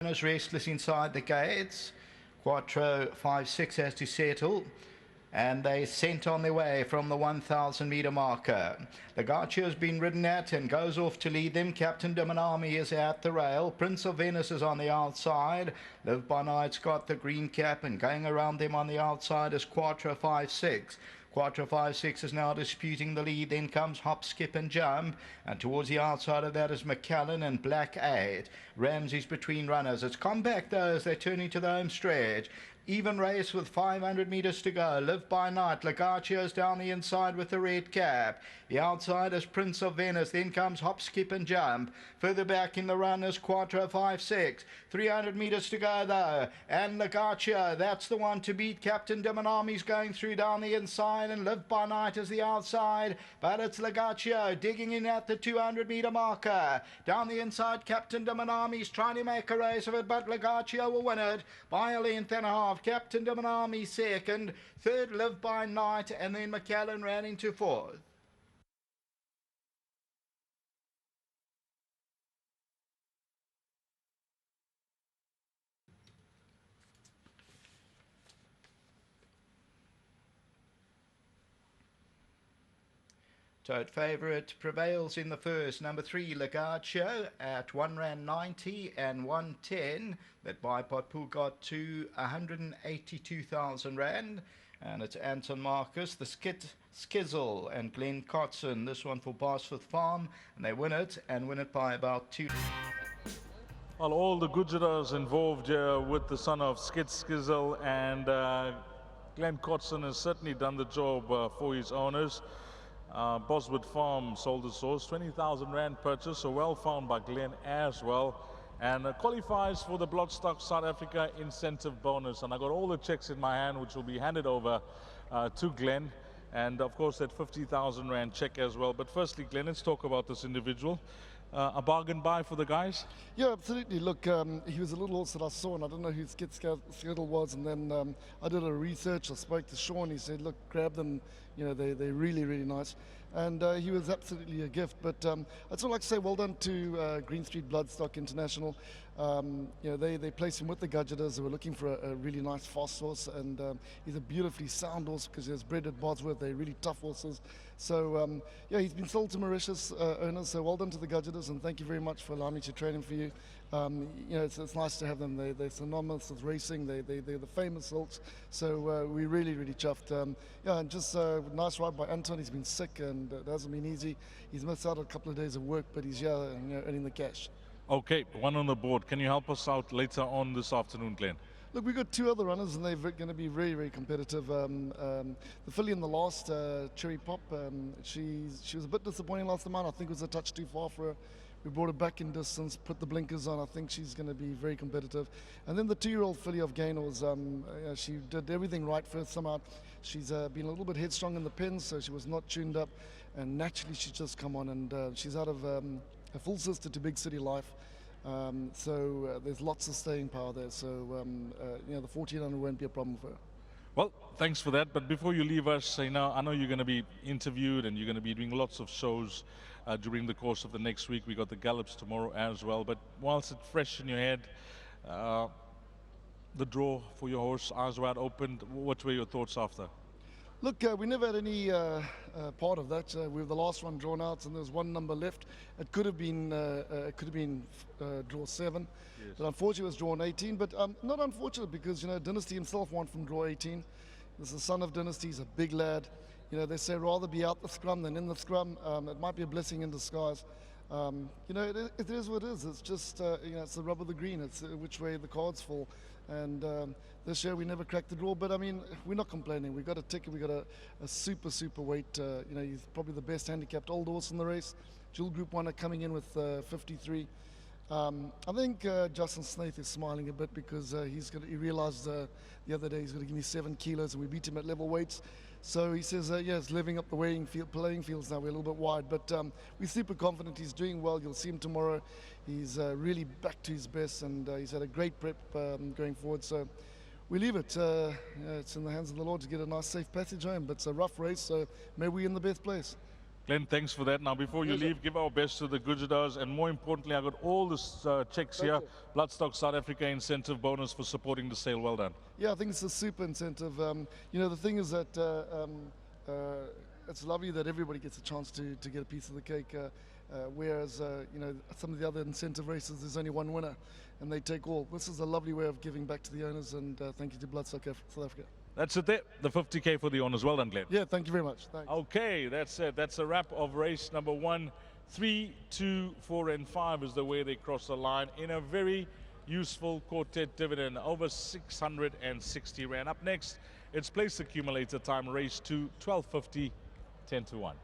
Is restless inside the gates. Quattro 5-6 has to settle, and they sent on their way from the 1,000-meter marker. LAGACIO has been ridden at and goes off to lead them. Captain Dimanami is at the rail. Prince of Venice is on the outside. Live by Night's got the green cap, and going around them on the outside is Quattro 5-6. Quattro 5-6 is now disputing the lead. Then comes Hop, Skip and Jump, and towards the outside of that is McCallan and Black 8. Ramsey's between runners. It's compact though as they turn into the home stretch. Even race with 500 metres to go. Live by Night. LAGACIO's down the inside with the red cap. The outside is Prince of Venice. Then comes Hop, Skip and Jump. Further back in the run is Quattro 5-6. 300 metres to go though. And LAGACIO, that's the one to beat. Captain Dimanami's going through down the inside, and Live by Night is the outside. But it's LAGACIO digging in at the 200-metre marker. Down the inside, Captain Dimanami's trying to make a race of it, but LAGACIO will win it by a length and a half. Captain Dimanami second, third Live by Night, and then McCallan ran into fourth. Tote favourite prevails in the first. Number 3, LAGACIO at 1 rand 90 and 110. That bipod pool got to 182,000 rand. And it's Anton Marcus, the Skizzle, and Glenn Cotson. This one for Barsforth Farm, and they win it by about 2. Well, all the Gujaras involved here with the son of Skizzle, and Glenn Cotson has certainly done the job for his owners. Boswood Farm sold the source, 20,000 rand purchase, so well found by Glenn as well, and qualifies for the Bloodstock South Africa incentive bonus. And I got all the checks in my hand, which will be handed over to Glenn, and of course that 50,000 rand check as well. But firstly, Glenn, let's talk about this individual. A bargain buy for the guys? Yeah, absolutely. Look, he was a little horse that I saw, and I don't know who Skiddle was. And then I did a research. I spoke to Sean. He said, look, grab them. You know, they're really, really nice. And he was absolutely a gift. But I'd like to say well done to Green Street Bloodstock International. You know, they placed him with the Gujaras. They were looking for a really nice fast horse, and he's a beautifully sound horse because he was bred at Bosworth. They're really tough horses. So yeah, he's been sold to Mauritius owners. So well done to the Gujaras, and thank you very much for allowing me to train him for you. You know, it's nice to have them. They're synonymous with racing. They're the famous silks. So we're really, really chuffed. Yeah, and just nice ride by Anton. He's been sick, and it hasn't been easy. He's missed out a couple of days of work, but he's here, you know, earning the cash. Okay, one on the board. Can you help us out later on this afternoon, Glenn? Look, we've got 2 other runners, and they're going to be very, very competitive. The filly in the last, Cherry Pop, she was a bit disappointing last time out. I think it was a touch too far for her. We brought her back in distance, put the blinkers on. I think she's going to be very competitive. And then the 2-year-old filly of Gaynors, she did everything right first time out. She's been a little bit headstrong in the pins, so she was not tuned up. And naturally, she's just come on, and she's out of a full sister to Big City Life. So there's lots of staying power there. So you know, the 1400 won't be a problem for her. Well, thanks for that. But before you leave us, you know, I know you're going to be interviewed and you're going to be doing lots of shows during the course of the next week. We got the gallops tomorrow as well. But whilst it's fresh in your head, the draw for your horse, eyes wide open, what were your thoughts after? Look, we never had any part of that. We were the last one drawn out, and there was 1 number left. It could have been draw 7, yes. But unfortunately it was drawn 18. But not unfortunate, because you know Dynasty himself won from draw 18. This is the son of Dynasty. He's a big lad. You know, they say rather be out the scrum than in the scrum. It might be a blessing in disguise. You know, it is what it is. It's just you know, it's the rub of the green. It's which way the cards fall. And this year we never cracked the draw, but I mean, we're not complaining. We got a ticket. We got a super weight. You know, he's probably the best handicapped old horse in the race. Dual Group 1 coming in with 53. I think Justin Snaith is smiling a bit because he realised the other day he's going to give me 7 kilos, and we beat him at level weights. So he says, yeah, it's living up the playing fields now. We're a little bit wide, but we're super confident. He's doing well. You'll see him tomorrow. He's really back to his best, and he's had a great prep going forward. So we leave it. It's in the hands of the Lord to get a nice, safe passage home. But it's a rough race, so may we in the best place. Glenn, thanks for that. Now, before you leave, give our best to the Gujaras, and more importantly, I got all the checks here. Bloodstock South Africa incentive bonus for supporting the sale. Well done. Yeah, I think it's a super incentive. You know, the thing is that it's lovely that everybody gets a chance to get a piece of the cake, whereas, you know, some of the other incentive races, there's only one winner, and they take all. This is a lovely way of giving back to the owners, and thank you to Bloodstock South Africa. That's it there, the 50K for the owners. Well done, Glenn. Yeah, thank you very much. Thanks. Okay, that's it. That's a wrap of race number 1. 3, 2, 4, and 5 is the way they cross the line in a very useful quartet dividend, over 660 Rand. Up next, it's place accumulator time, race 2, 12:50, 10 to 1.